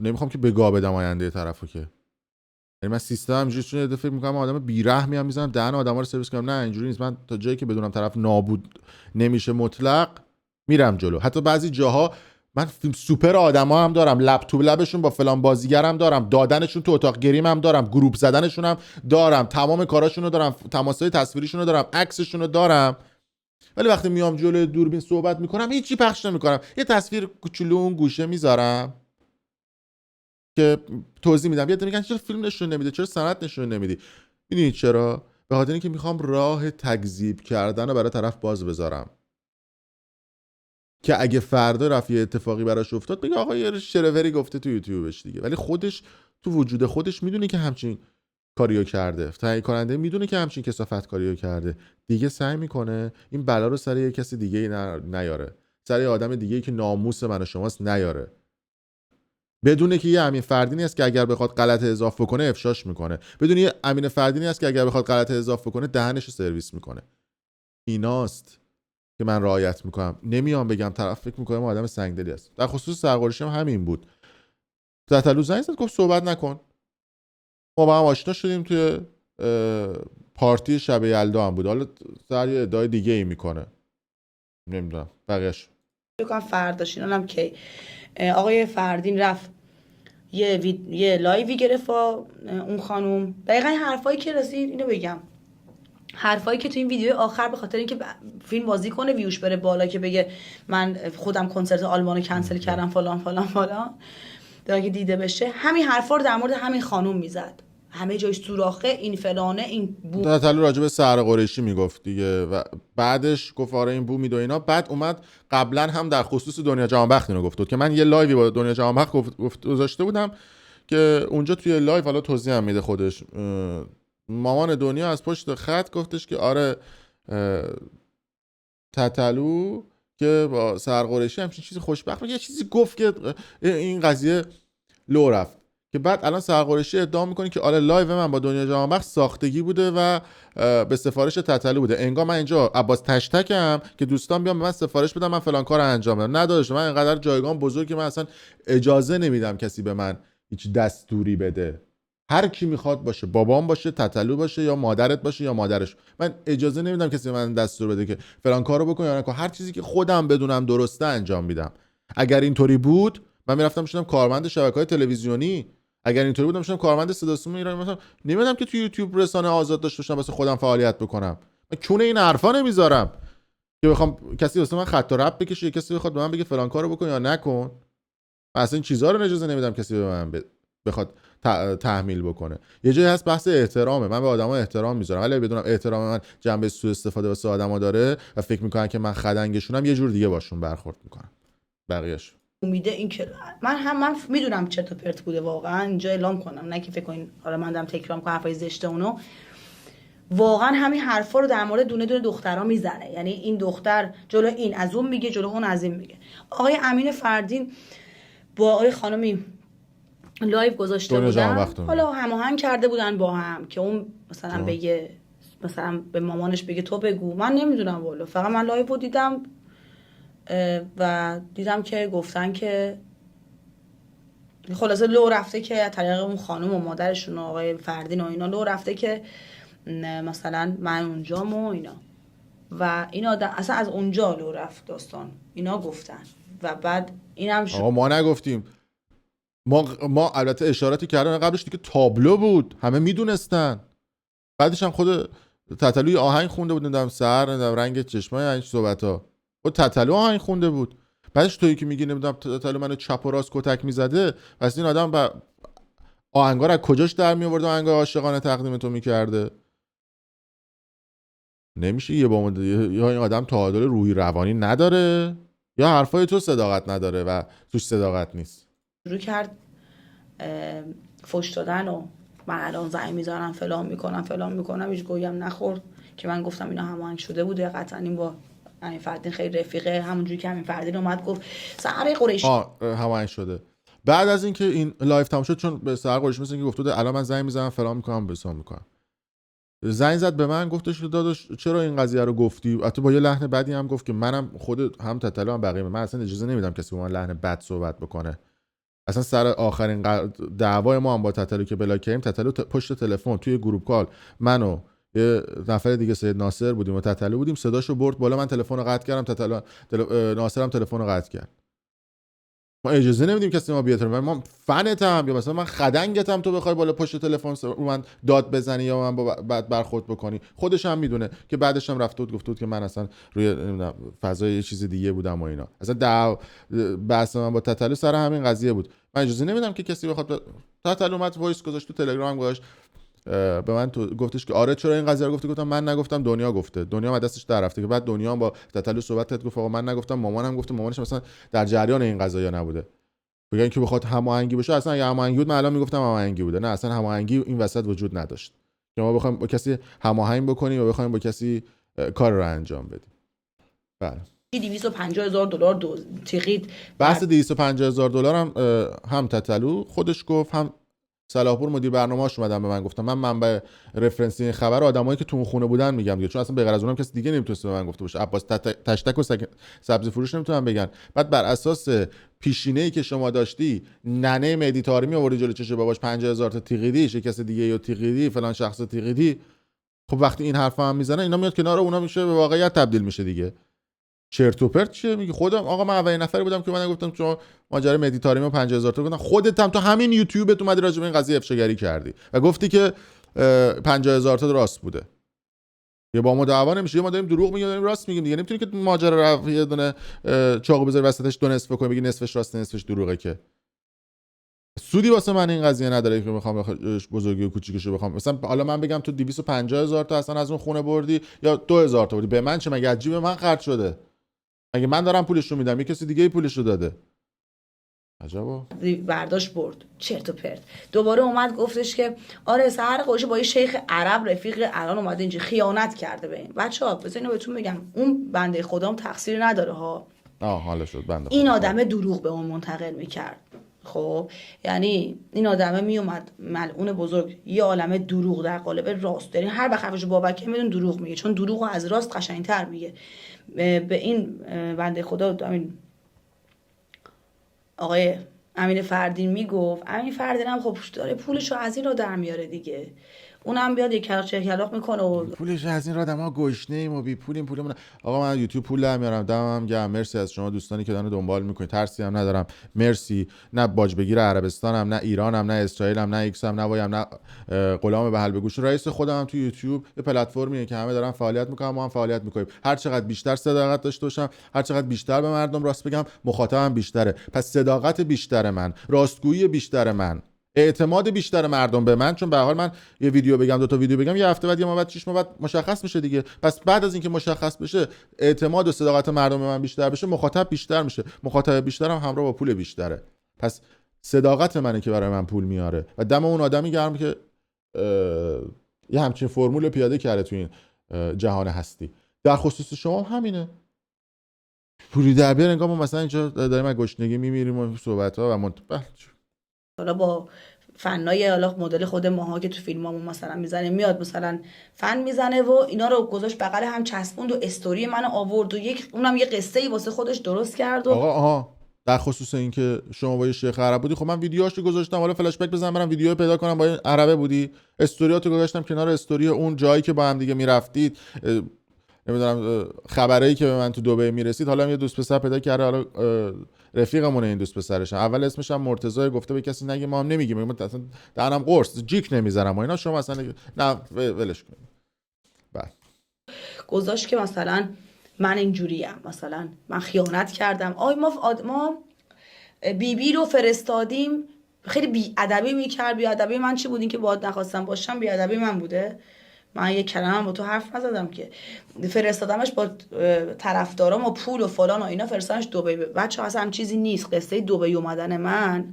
نمیخوام که بگاه بدم آینده طرفو، که یعنی من سیستم اینجوری چون فکر میکنم آدم بیرحمی هم میزنم دهن آدما رو سرویس کنم، نه اینجوری نیست. من تا جایی که بدونم طرف نابود نمیشه مطلق میرم جلو. حتی بعضی جاها من فیلم سوپر آدما هم دارم، لب تو لبشون با فلان بازیگرم دارم، دادنشون تو اتاق گریم هم دارم، گروپ زدنشون هم دارم، تمام کاراشون رو دارم، تماسای تصویریشون رو دارم، عکسشون رو دارم. ولی وقتی میام جلوی دوربین صحبت میکنم هیچی پخش نمیکنم، یه تصویر کوچولو اون گوشه میذارم که توضیح میدم. یاد میگن چرا فیلم نشون نمیده، چرا سند نشون نمیدی؟ میدونید چرا؟ به خاطر اینکه میخوام راه تکذیب کردن رو برای طرف باز بذارم که اگه فردا رفت یه اتفاقی براش افتاد بگه آقا یه شروری گفته تو یوتیوبش دیگه، ولی خودش تو وجود خودش میدونه که همچین کاریو کرده، تهیه کننده میدونه که همچین کثافت کاریو کرده، دیگه سعی میکنه این بلا رو سر یه کسی دیگه نیاره، سر یه آدم دیگه که ناموس من و شماست نیاره، بدونه که یه امین فردینی هست که اگر بخواد غلط اضافه کنه افشاش میکنه، بدونه یه امین فردینی هست که اگر بخواد غلط اضافه کنه دهنش رو سرویس میکنه. ایناست که من رعایت میکنم، نمیام بگم طرف فکر میکنه ما آدم سنگدلی است. در خصوص سرقاریشم همین بود. تتلو زنگ زد گفت صحبت نکن. ما با هم آشنا شدیم توی پارتی شب یلدا هم بود. حالا سر یه ادعای دیگه ای میکنه، نمیدونم بقیه‌اش بکنم فرداش اینم کی آقای فردین رفت یه لایوی گرفت با اون خانوم. دقیقا حرفایی که رسید اینو بگم، حرفایی که تو این ویدیو آخر به خاطر اینکه فیلم بازی کنه ویوش بره بالا که بگه من خودم کنسرت آلمانو کنسل کردم فلان فلان فلان، که دیده بشه، همین حرفا رو در مورد همین خانوم میزد، همه جایش سوراخه، این فلانه، این بو. تتلو راجع به سحر قریشی میگفت دیگه و بعدش گفت آره این بو میده اینا. بعد اومد قبلا هم در خصوص دنیا جهانبخت اینو گفت که من یه لایوی با دنیا جهانبخت گذاشته بودم که اونجا توی لایو حالا توضیح هم میده خودش، مامان دنیا از پشت خط گفتش که آره تتلو که با سحر قریشی همچین چیزی خوشبخت یه چیزی گفت که این قضیه لو رفت، که بعد الان سحر قریشی ادعا میکنه که آره لایو من با دنیا جهانبخش ساختگی بوده و به سفارش تتلو بوده. انگار من اینجا عباس تشتکم که دوستان بیان به من سفارش بدن من فلان کار انجام بدم. نداداش، من اینقدر جایگاه بزرگی من اصلا اجازه نمیدم کسی به من هیچ دستوری بده. هر کی میخواد باشه، بابام باشه، تتلو باشه، یا مادرت باشه یا مادرش، من اجازه نمیدم کسی به من دستور بده که فلان کارو بکن یا نکن. هر چیزی که خودم بدونم درسته انجام میدم. اگر اینطوری بود من میرفتم میشدم کارمند شبکه‌های تلویزیونی. اگر اینطوری بود میشدم کارمند صدا و سیما ایران. مثلا نمیدونم که تو یوتیوب رسانه آزاد داشته باشم واسه خودم فعالیت بکنم. من کونه این حرفا نمیذارم که بخوام کسی واسه من خط و رب بکشه، کسی بخواد به من بگه فلان کارو بکن یا نکن. من اصلا این چیزا رو اجازه نمیدم کسی به من بخواد تحمیل بکنه. یه جایی هست بحث احترامه، من به آدما احترام میذارم، ولی بدونم احترام من جنبه سوء استفاده واسه آدما داره و فکر میکنن که من خدنگشونم، یه جور دیگه باشون برخورد میکنم. بقیه‌اش امیده این که من میدونم چرت و پرت بوده واقعا، اینجا اعلام کنم، نه که فکر کنین حالا من دارم تکرار میکنم حرفای زشت اونو. واقعا همین حرفا رو در مورد دونه دونه دخترا میزنه، یعنی این دختر جلو این از اون میگه، جلو اون از این میگه. آقای امین فردین با آقای خانمی لایو گذاشته بودن، حالا هماهنگ کرده بودن با هم که اون مثلا بگه، مثلا به مامانش بگه تو بگو، من نمیدونم والا، فقط من لایو رو دیدم و دیدم که گفتن که خلاصه لو رفته که طریق اون خانم و مادرشون و آقای فردین و اینا لو رفته که مثلا من اونجام و اینا، و این آدم اصلا از اونجا لو رفت داستان، اینا گفتن. و بعد اینم آقا ما نگفتیم، ما البته اشاراتی کردن قبلش دیگه، تابلو بود، همه میدونستن. بعدش هم خود تتلو آهنگ خونده بود، نمیدونم سر نمیدونم رنگ چشمای این صحبتا، خود تتلو آهنگ خونده بود. بعدش تویی که میگی نمیدونم تتلو منو چپ و راست کتک میزده، پس این آدم با آهنگا رو از کجاش در می آورد، آهنگا عاشقانه تقدیم تو میکرده؟ نمیشه یه با یا این آدم تعادل روحی روانی نداره یا حرفای تو صداقت نداره و توش صداقت نیست. شروع کرد فوش دادن و من الان زنگ میزنم فلان میکنم هیچ گویم نخورد که من گفتم اینا هماهنگ شده بوده، قطعا این با امین فردین خیلی رفیقه، همونجوری که امین فردین اومد گفت سحر قریشی هماهنگ شده. بعد از اینکه این لایو تموم شد، چون به سحر قریشی مثل اینکه گفت بود الان من زنگ میزنم فلان میکنم بسام میکنم، زنگ زد به من گفتش داداش چرا این قضیه رو گفتی؟ حتی با یه لحن بدی هم گفت که منم خود هم تتلو هم بقیه، من اصلا اجازه نمیدم کسی با من لحن بد صحبت بکنه. اصلا سر آخرین دعوای ما هم با تتلو که بلاک کردیم، تتلو پشت تلفن توی گروپ کال من و یه نفر دیگه سید ناصر بودیم و تتلو بودیم، صداشو برد بالا، من تلفن رو قطع کردم، ناصر هم تلفن رو قطع کرد. ما اجازه نمیدیم کسی ما بیاد، ما فنتم یا مثلا من خدنگتم تو بخوای بالا پشت تلفن رو من داد بزنی یا من بعد برخورد بکنی. خودش هم میدونه که بعدش هم رفت بود گفت بود که من اصلا روی فضای یه چیز دیگه بودم و اینا. اصلا بحث من با تتلو سر همین قضیه بود. من اجازه نمیدم که کسی بخواد. تتلو اومد وایس گذاشت تو تلگرام، گذاشت به من گفتش که آره چرا این قضیه رو گفتی؟ گفتم من نگفتم، دنیا گفته. دنیا از دستش در رفته که بعد دنیا با تتلو صحبت کرد، گفت آقا من نگفتم، مامانم گفته، مامانش مثلا در جریان این قضایا نبوده. بگن که بخواد هماهنگی بشه، اصلا اگه هماهنگی بود من الان میگفتم هماهنگی بوده. نه اصلا هماهنگی این وسط وجود نداشت که ما بخوایم با کسی هماهنگ بکنیم و بخوایم با کسی کار رو انجام بدیم. بله. $250,000 تیغید. بحث $250,000 هم تتلو خودش گفت، هم صلاحپور مدیر برنامه‌اش اومدن به من گفتم، من منبع رفرنسی این خبر آدمایی که تو اون خونه بودن میگم دیگه، چون اصلا به غیر از اونم کسی دیگه نمیتونه به من گفته باشه. عباس تشتک و سبزی فروش نمیتونن بگن. بعد بر اساس پیشینه‌ای که شما داشتی، ننه مهدی طارمی آوردی جلوی چش باباش 50,000 تا تیغیدی، کس دیگه یا تیغیدی فلان شخص تیغیدی. خب وقتی این حرفا هم میزنن اینا میاد کنار، اونا میشه به واقعیت تبدیل میشه دیگه. چرت و پرت چیه میگی؟ خودم آقا من اولین نفری بودم که من گفتم شما ماجرای مهدی طارمی و 50000 تا گفتم، خودت هم تو همین یوتیوبت اومدی راجع به این قضیه افشاگری کردی و گفتی که 50000 تا راست بوده. یه با ما دعوا نمیشه، ما داریم دروغ میگیم داریم راست میگیم دیگه. نمیتونی که ماجرا رو یه دونه چاقو بذاری وسطش دو نصف کنی بگی نصفش راست نصفش دروغه. که سودی واسه من این قضیه نداره که بخوام بزرگی و کوچیکشو بخوام. مثلا حالا من بگم تو 250000 تا اصلا از اون خونه بردی یا 2000 تا بردی، به من چه؟ مگه از جیب من خرج شده؟ مگه من دارم پولشو میدم یه کسی دیگه پولشو داده؟ عجبا. برداشت برد چرت و پرت. دوباره اومد گفتش که آره سحر قوشی با یه شیخ عرب رفیق الان اومده اینجا خیانت کرده به این. بچه‌ها بذارین بهتون بگم اون بنده خدام تقصیر نداره ها. حالا شد بنده این آدم دروغ به اون منتقل میکرد. خب یعنی این آدمه میومد ملعون بزرگ یه عالمه دروغ در قالب راست دارین. هر وقت حرفشو بابک میدون دروغ میگه، چون دروغو از راست قشنگتر میگه. به این بنده خدا همین آقای امین فردین میگفت، امین فردین هم خب داره پولشو از این رو در میاره دیگه، اونم بیاد یک کلاق میکنه و پولش از این آدما گشنه ایم و بی پولیم. پولمون آقا من یوتیوب پول در میارم، دمم گرم. مرسی از شما دوستانی که دارن دنبال میکنید، ترسی هم ندارم. مرسی. نه باج بگیر عربستانم، نه ایرانم، نه اسرائیلم، نه ایکسم، نه وایم، نه غلام به حلب گوش. رئیس خودم هم تو یوتیوب یه پلتفرمیه که همه دارن فعالیت میکنن، ما هم فعالیت میکنیم. هر چقدر بیشتر صداقت داشته باشم، هر چقدر بیشتر به مردم راست بگم، مخاطبم بیشتره. پس صداقت بیشتر من، راستگویی بیشتر من، اعتماد بیشتر مردم به من، چون به هر حال من یه ویدیو بگم، دو تا ویدیو بگم، یه هفته بعد، یه ماه بعد، 6 ماه بعد مشخص میشه دیگه. پس بعد از اینکه مشخص بشه، اعتماد و صداقت مردم به من بیشتر بشه، مخاطب بیشتر میشه. مخاطب بیشترم همراه با پول بیشتره. پس صداقت منه که برای من پول میاره و دم اون آدمی گرم که یه همچین فرمول پیاده کرده تو این جهان هستی. در خصوص شما هم همینه. پولی در بیار انگار ما مثلا اینجا داریم از گشنگی میمیریم و صحبت‌ها و حالا با فنای حالا مدل خود ماها که تو فیلمامون مثلا میزنه، میاد مثلا فن میزنه و اینا رو گذاشت بغل هم چسبوند و استوری منو آورد و اونم یه قصه ای واسه خودش درست کرد. آقا در خصوص اینکه شما با یه شیخ عرب بودی، خب من ویدیوهاشو گذاشتم، حالا فلش بک بزنم برام ویدیو پیدا کنم با عربه بودی، استوریاتو گذاشتم کنار استوری اون جایی که با هم دیگه میرفتید، نمیدونم خبرایی که به من تو دبی میرسید. حالا یه دوست پسر پیدا کرده، حالا رفیقمونه این دوست پسرش، اول اسمش هم مرتضی، گفته به کسی نگه، ما هم نمیگیم، ما اصلا دهنم قرص جیک نمیذارم و اینا. شما اصلا نه ولش کنید. بعد گذاشت که مثلا من اینجوریم، مثلا من خیانت کردم. ما بی رو فرستادیم، خیلی بی ادبی میکرد. بی ادبی من چی بود؟ این که باهات نخواستم باشم بی ادبی من بوده؟ من یک کلمه با تو حرف نزدم که. فرستادمش با طرفدارام و پول و فلان و اینا، فرستادمش دبی. بچه‌ها اصلا هم چیزی نیست. قصه دبی اومدن من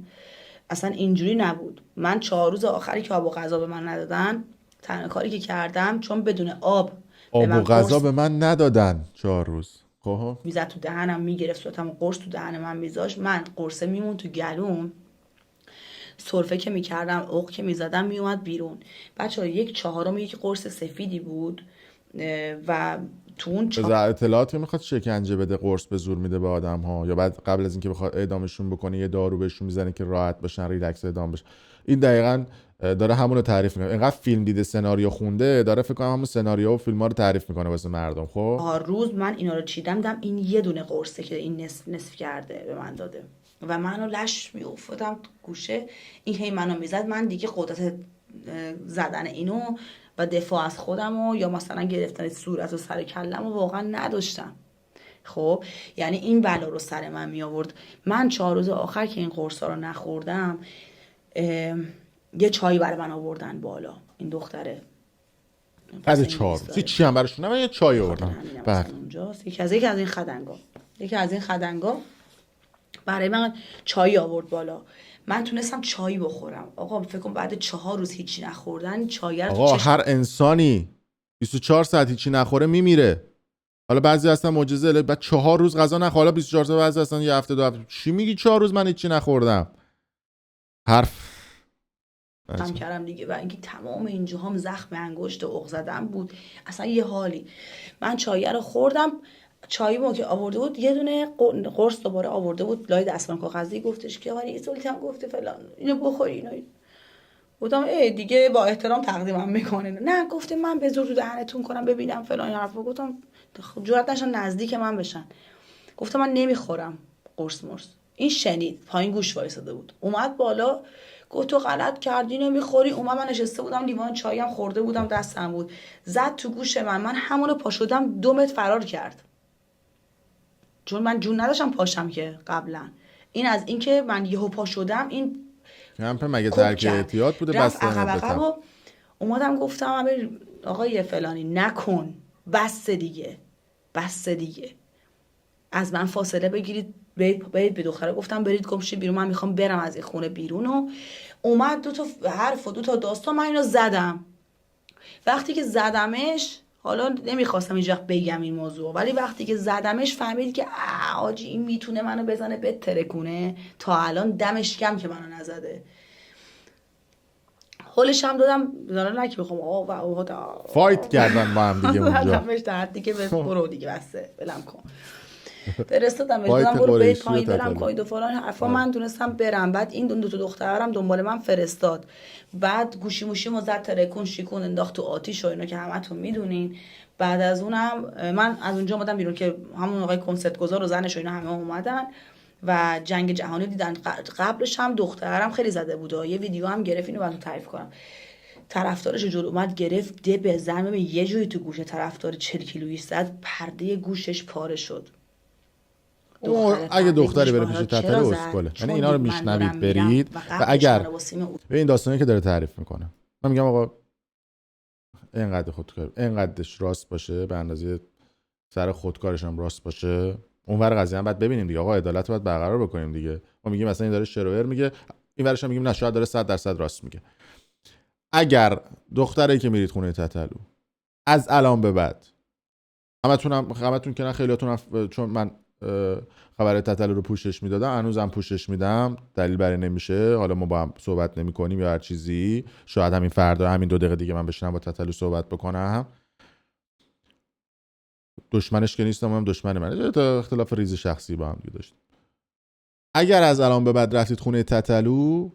اصلا اینجوری نبود. من 4 روز آخری که آب و غذا به من ندادن، تنها کاری که کردم، چون بدون آب و غذا به من ندادن 4 روز، خب میزد تو دهنم، میگرفت صورتم، قرص تو دهن من میذاشت، من قرصه میمون تو گلوم، سرفه که میکردم، عق که میزدم میومد بیرون. بچه‌ها 1/4 یک قرص سفیدی بود و تو اون اطلاعاتی میخواد شکنجه بده، قرص به زور میده به آدم ها، یا بعد قبل از اینکه بخواد اعدامشون بکنه یه دارو بهشون میزنه که راحت باشن، ریلکس اعدام بشن. این دقیقاً داره همون رو تعریف میکنه. اینقدر فیلم دیده، سناریو خونده، داره فکر کنم همون سناریو و فیلم‌ها رو تعریف میکنه واسه مردم. خب 4 روز من اینا رو چیدم، این یه دونه قرصه که این نصف کرده به من داده و منو لش میافتادم گوشه. این هی منو میزد، من دیگه قدرت زدن اینو و دفاع از خودم و یا مثلا گرفتن صورت و سر کلم و واقعا نداشتم. خب یعنی این بلا رو سر من می آورد. من 4 روز آخر که این قرصا رو نخوردم، یه چای برای من آوردن بالا، این دختره بعد 4 روز چی هم براشون من یه چای آوردم. بعد اونجاست یکی از این خدنگا برای من چای آورد بالا. من تونستم چای بخورم. آقا فکر کنم بعد 4 روز هیچی نخوردن چای رو آقا هر انسانی 24 ساعت هیچی نخوره میمیره. حالا بعضی هستن معجزه، بعد 4 روز غذا نخوره، حالا 24 ساعت، بعضی هستن یه هفته 2 هفته. چی میگی 4 روز من هیچی نخوردم؟ حرف هم کردم دیگه و اینکه تمام اینجاهام زخم انگشت عق زدن بود، اصلا یه حالی. من چای رو خوردم، چایی که آورده بود یه دونه قرص دوباره آورده بود لای دستمال کاغذی، گفتش که آره سلطان گفته فلان اینو بخوری اینا. گفتم دیگه با احترام تقدیمم میکنه. نه گفته من به زور تو دهنتون کنم ببینم فلان حرفا. گفتم جرئت نشن نزدیک من بشن. گفتم من نمیخورم قرص مرس. این شنید، پایین گوش وایساده بود، اومد بالا گفت تو غلط کردی نمیخوری. اومد، من نشسته بودم لیوان چایم خورده بودم دستم بود، زد تو گوش من همونو پا شدم 2 متر فرار کرد، چون من جون نداشتم پاشم که قبلا. این از اینکه من یهو پا شدم، این کمپ مگه ترک احتیاط بوده رفت عقب و اومدم گفتم آقای فلانی نکن، بس دیگه از من فاصله بگیرید، برید به دختره گفتم برید گمشید بیرون، من میخوام برم از این خونه بیرون. و اومد 2 تا حرف و 2 تا داستان، من اینو زدم. وقتی که زدمش، حالا نمیخواستم اینجا بگم این موضوع، ولی وقتی که زدمش فهمید که آجی این میتونه منو بزنه بترکونه. تا الان دمش کم که منو نزده. هولش هم دادم، دارم نکی بخوام فایت کردن با هم دیگه اونجا. دمش در حدی که برو دیگه بسته بلم کن. فرستادم برو بیت پایین برم کاید و فلان حرفا. من تونستم برم. بعد این 2 تا دخترم دنبال من فرستاد. بعد گوشی موشیمو زد ترکون شیکون انداخت تو آتیش و اینا که همتون میدونین. بعد از اونم من از اونجا اومدم بیرون که همون آقای کنسرت گذار و زنش و اینا همه اومدن و جنگ جهانی دیدن. قبلش هم دخترم خیلی زده بود. یه ویدیو هم گرفت، اینو براتون تعریف کنم. طرفدارش جلو اومد گرفت ده به زمین یه جوری تو گوشه طرفدار 40 کیلویی زد، پرده گوشش پاره شد. اگه دختری بره پیش تتلو اسکله. یعنی اینا رو میشنوید برید و اگر به این داستانی که داره تعریف میکنه، من میگم آقا اینقدر خودکار، اینقدرش راست باشه، به اندازه سر خودکارش هم راست باشه، اونور قضیه هم باید ببینیم دیگه. آقا عدالت رو باید برقرار بکنیم دیگه. ما میگیم مثلا این داره شروئر میگه، این ورش هم میگیم نه شاید داره 100% راست میگه. اگر دختری که میرید خونه تتلو از الان به بعد، همتون که نه خیلیاتون چون من خبر تتلو رو پوشش میدادم، هنوزم پوشش میدم، دلیل برای نمیشه حالا ما با هم صحبت نمی کنیم یا هر چیزی، شاید همین فردا همین 2 دقیقه دیگه من بشینم با تتلو صحبت بکنم. دشمنش که نیستم، هم دشمن منه، تا اختلاف ریز شخصی با هم دیگه داشتیم. اگر از الان به بعد رفتید خونه تتلو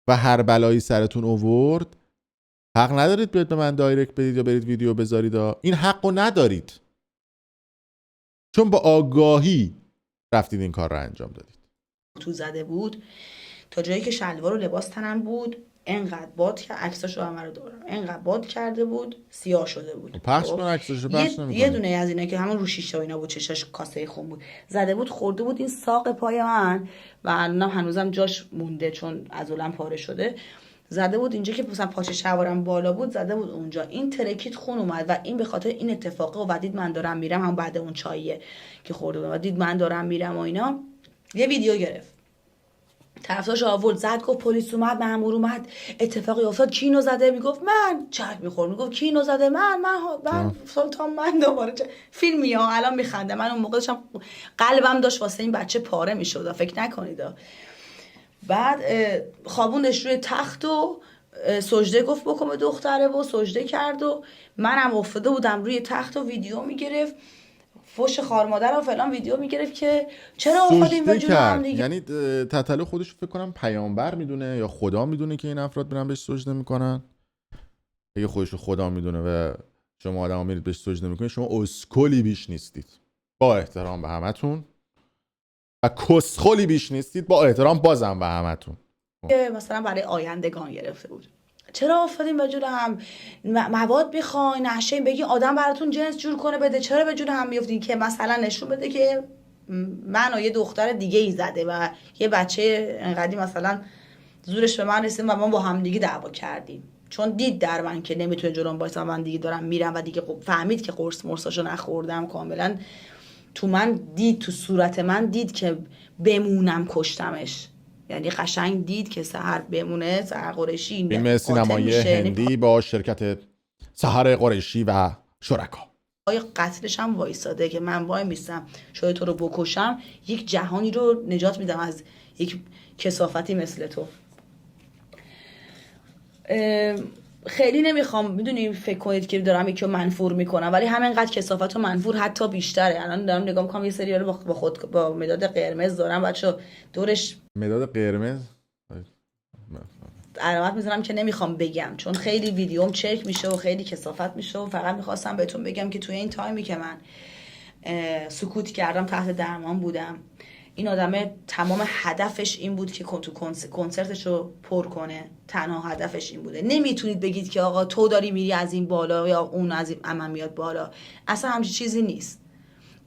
و هر بلایی سرتون آورد، حق ندارید بیاید به من دایرکت بدید یا برید ویدیو بذارید. این حقو ندارید، چون با آگاهی رفتید این کار رو انجام دادید. تو زده بود تا جایی که شلوار و لباس تنم بود، انقدر باد که عکساشو همه رو دارم، انقدر باد کرده بود سیاه شده بود. پخش کن عکساشو، پخش نمی‌کنی. یه دونه از اینا که همون رو شیشه و اینا بود، چشاش کاسه خون بود، زده بود خورده بود این ساق پای من و الانم هنوزم جاش مونده چون عضلم پاره شده. زده بود اینجا که مثلا پاچه شلوارم بالا بود، زده بود اونجا. این ترکید خون اومد و این به خاطر این اتفاقه. و دید من دارم میرم، هم بعد اون چاییه که خورده بود و دید من دارم میرم و اینا، یه ویدیو گرفت، طرفدارش آورد زد، گفت پلیس اومد، مأمور اومد، اتفاقی افتاد، کی اینو زده؟ میگفت من. چک میخورد میگفت کی اینو زده؟ من سلطان، من دوباره فیلمی ها الان میخنده. من اون موقع داشتم قلبم داشت واسه این بچه پاره میشد، فکر نکنید. بعد خوابوندش روی تخت و سجده گفت بکن به دختره و سجده کرد و منم افتاده بودم روی تخت و ویدیو میگرفت، فوش خار مادر و فلان ویدیو میگرفت که چرا افتادیم به جون هم دیگه. یعنی تتلو خودش فکر کنم پیامبر میدونه یا خدا میدونه که این افراد برن بهش سجده میکنن. اگه خودش رو خدا میدونه و شما آدما میرید بهش سجده میکنید، شما اسکلی بیش نیستید، با احترام به همتون، و کسخلی بیش نیستید، با احترام بازم به همتون. مثلا برای آیندگان گرفته بود، چرا افتادیم به جون هم، مواد میخواین نشه بگین آدم براتون جنس جور کنه بده، چرا به جون هم میافتین؟ که مثلا نشون بده که من و یه دختر دیگه ای زده و یه بچه انقدی مثلا زورش به من رسید و ما با هم دیگه دعوا کردیم، چون دید در من که نمیتونه جلوم وایسه، من دیگه دارم میرم و دیگه فهمید که قرص مرساشو نخوردم کاملا. تو من دید، تو صورت من دید که بمونم کشتمش، یعنی قشنگ دید که سحر بمونه، سحر قریشی فیلم سینمایی هندی با شرکت سحر قریشی و شرکا قتلش هم وایساده که من وای میستم شاید تو رو بکشم، یک جهانی رو نجات میدم از یک کثافتی مثل تو. خیلی نمیخوام میدونی فکر کنید که دارم یکی رو منفور میکنم، ولی همینقدر کثافت و منفور حتی بیشتره. الان دارم نگاه میکنم یه سریال با خود با مداد قرمز دارم، بچه دورش مداد قرمز علامت میذارم که نمیخوام بگم، چون خیلی ویدیوم چک میشه و خیلی کثافت میشه و فقط میخواستم بهتون بگم که توی این تایمی که من سکوت کردم، تحت درمان بودم. این آدم تمام هدفش این بود که تو کنسرتش رو پر کنه، تنها هدفش این بوده. نمیتونید بگید که آقا تو داری میری از این بالا یا اون از این عمم میاد بالا، اصلا همچین چیزی نیست.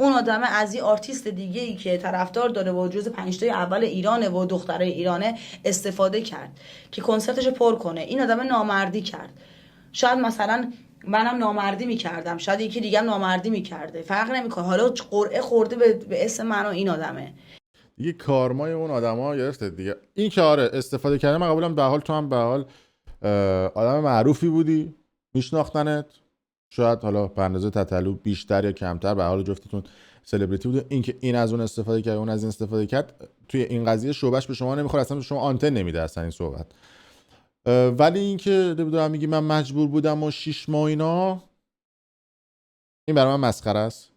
اون آدم از این آرتیست دیگه ای که طرفدار داره و جز 5 تا اول ایرانه و دخترای ایرانه استفاده کرد که کنسرتش رو پر کنه. این آدم نامردی کرد. شاید مثلا منم نامردی میکردم، شاید یکی دیگه هم نامردی میکرده، فرق نمیکنه. حالا قرعه خورده به اسم من و این آدمه. دیگه کارمای اون آدما گرفته دیگه. این که آره استفاده کردن، من قبولم. به حال تو هم به حال آدم معروفی بودی، میشناختنت. شاید حالا به اندازه تتلو بیشتر یا کمتر، به حال جفتتون سلبریتی بوده. این که این از اون استفاده کرد، اون از این استفاده کرد، توی این قضیه شعبش به شما نمیخوره، اصلا به شما آنتن نمیده اصلا این صحبت. ولی این که دارم میگی من مجبور بودم و 6 ماه اینا، این برای من مسخره است.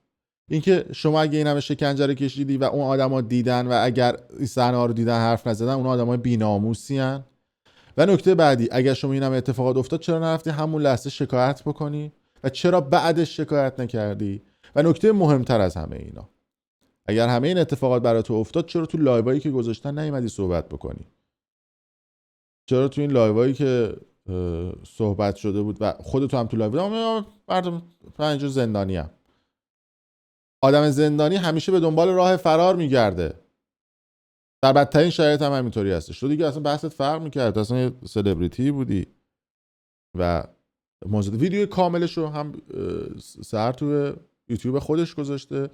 اینکه شما اگه این همه شکنجه رو کشیدی و اون آدما دیدن و اگر این صحنه‌ها رو دیدن حرف نزدن، اون آدمای بی‌ناموسی ان. و نکته بعدی، اگر شما این همه اتفاقات افتاد، چرا نرفتی همون لحظه شکایت بکنی و چرا بعدش شکایت نکردی؟ و نکته مهمتر از همه اینا، اگر همه این اتفاقات برای تو افتاد، چرا تو لایوایی که گذاشتن نیومدی صحبت بکنی؟ چرا تو این لایوایی که صحبت شده بود و خودت هم تو لایو مردم اینجور زندانی‌ام. آدم زندانی همیشه به دنبال راه فرار میگرده. در بدترین شرایط هم همینطوری هستش. تو دیگه اصلا بحثت فرق میکرد، اصلا یه سلبریتی بودی. و موضوع ویدیو کاملش رو هم سر تو یوتیوب خودش گذاشته،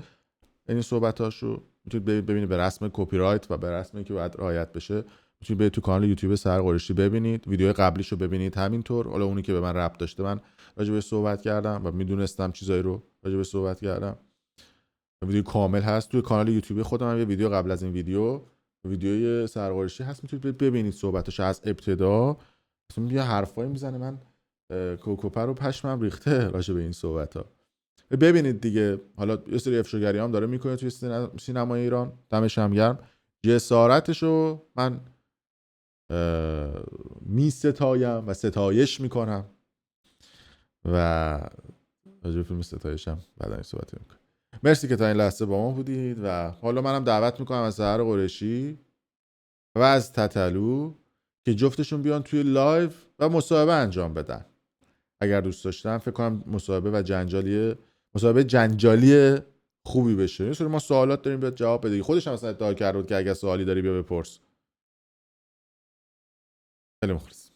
این صحبتاشو میتونید ببینید به رسم کپی رایت و به رسمی که باید رعایت بشه. میتونید برید تو کانال یوتیوب سحر قریشی ببینید، ویدیو قبلیشو ببینید همینطور. حالا اونی که به من ربط داشته، من راجع بهش صحبت کردم و میدونستم چیزایی رو راجع بهش صحبت کردم. ویدیو کامل هست توی کانال یوتیوب خودم. هم یه ویدیو قبل از این ویدیوی سحر قریشی هست، میتونید ببینید صحبتش از ابتدا. مثلا یه حرفایی میزنه، من کوکوپر رو پشمم ریخته راجع به این صحبت‌ها. ببینید دیگه. حالا یه سری افشاگری هم داره میکنه توی سینمای ایران، دمش هم گرم. جسارتشو من میستایم و ستایش میکنم و راجع به فیلم ستایشم بعدا این صحبت میکنم. مرسی که تا این لحظه با ما بودید و حالا منم دعوت میکنم از سحر قریشی و از تتلو که جفتشون بیان توی لایو و مصاحبه انجام بدن. اگر دوست داشتن، فکر کنم مصاحبه جنجالی خوبی بشه. یه سری ما سوالات داریم، بیاد جواب بده. خودش هم اصلا ادعا کرد که اگه سوالی داری بیا بپرس. خیلی مخلص.